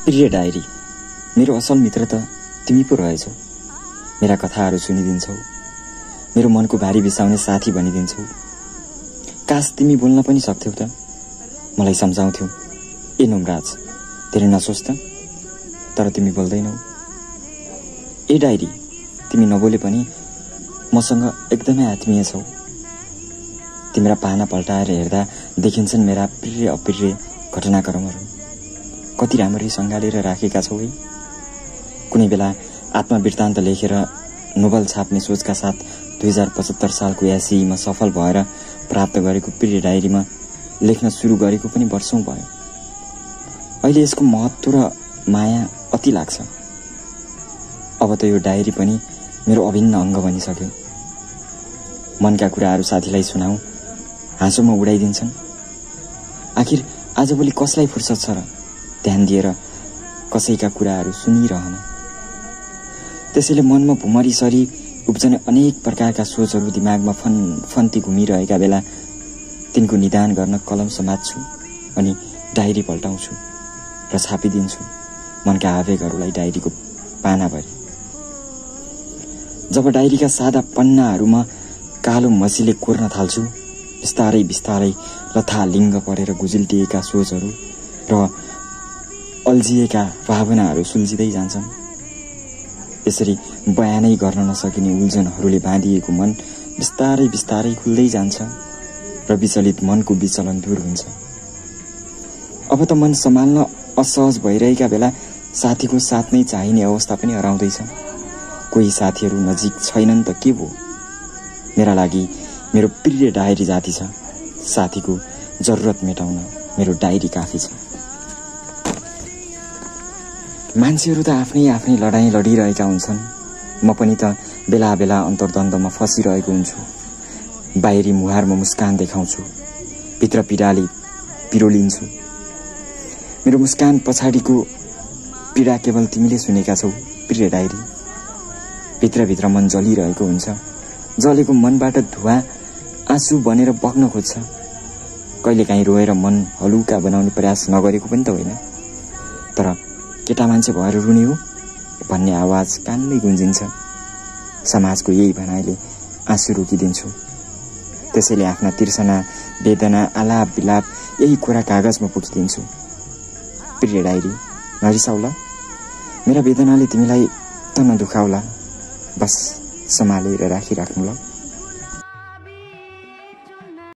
प्रिय डायरी, मेरो असल मित्र त तिमी पो रहेछौ। मेरा कथाहरू सुनिदिन्छौ, मेरो मनको भारी बिसाउने साथी बनिदिन्छौ। काश तिमी बोल्न पनि सक्थ्यौ त, मलाई सम्झाउँथ्यौ। ए नुमराज, तेरे नसोच त, तर तिमी बोल्दैनौ। ए डायरी, तिमी नबोले पनि मसँग एकदमै आत्मीय छौ। तिम्रा पाना पल्टाएर हेर्दा देखिन्छन् मेरा प्रिय अप्रिय घटनाक्रमहरू। कति राम्ररी सँगालेर राखेका छौ है। कुनै बेला आत्मवृत्तान्त लेखेर नोबल छाप्ने सोचका साथ 2075 सालको यासीमा सफल भएर प्राप्त गरेको प्रिय डायरीमा लेख्न सुरु गरेको पनि वर्षौं भयो। अहिले यसको महत्त्व र माया अति लाग्छ। अब त यो डायरी पनि मेरो अभिन्न अङ्ग बनिसक्यो। मनका कुराहरू साथीलाई सुनाऊ, हाँसोमा उडाइदिन्छन्। आखिर आजभोलि कसलाई फुर्सद छ र ध्यान दिएर कसैका कुराहरू सुनिरहन। त्यसैले मनमा भुमरीसरी उब्जने अनेक प्रकारका सोचहरू दिमागमा फन्ती घुमिरहेका बेला तिनको निदान गर्न कलम समात्छु अनि डायरी पल्टाउँछु र छापिदिन्छु मनका आवेगहरूलाई डायरीको पानाभरि। जब डायरीका सादा पन्नाहरूमा कालो मसीले कोर्न थाल्छु, बिस्तारै बिस्तारै लथालिङ्ग परेर गुजिल्टिएका सोचहरू र अल्झिएका भावनाहरू सुल्झिँदै जान्छन्। यसरी बयानै गर्न नसकिने उल्झनहरूले बाँधिएको मन बिस्तारै बिस्तारै खुल्दै जान्छ र विचलित मनको विचलन दूर हुन्छ। अब त मन सम्हाल्न असहज भइरहेका बेला साथीको साथ नै चाहिने अवस्था पनि हराउँदैछ। कोही साथीहरू नजिक छैनन् त के भो, मेरा लागि मेरो प्रिय डायरी जाति छ। साथीको जरुरत मेटाउन मेरो डायरी काफी छ। मान्छेहरू त आफ्नै आफ्नै लडाईँ लडिरहेका हुन्छन्। म पनि त बेला बेला अन्तर्द्वन्द्वमा फसिरहेको हुन्छु। बाहिरी मुहारमा मुस्कान देखाउँछु, भित्र पीडाले पिरोलिन्छु। मेरो मुस्कान पछाडिको पीडा केवल तिमीले सुनेका छौ प्रिय डायरी। भित्रभित्र मन जलिरहेको हुन्छ। जलेको मनबाट धुवा आँसु बनेर बग्न खोज्छ। कहिलेकाहीँ रोएर मन हलुका बनाउने प्रयास नगरेको पनि त होइन, तर केटा मान्छे भएर रुने हो भन्ने आवाज कानमै गुन्जिन्छ। समाजको यही भनाइले आँसु रोकिदिन्छु। त्यसैले आफ्ना तिर्सना, वेदना, आलाप विलाप यही कोरा कागजमा पोखिदिन्छु। प्रिय डायरी, नरिसाउला। मेरा वेदनाले तिमीलाई त नदुखाउला। बस सम्हालेर राखिराख्नु ल।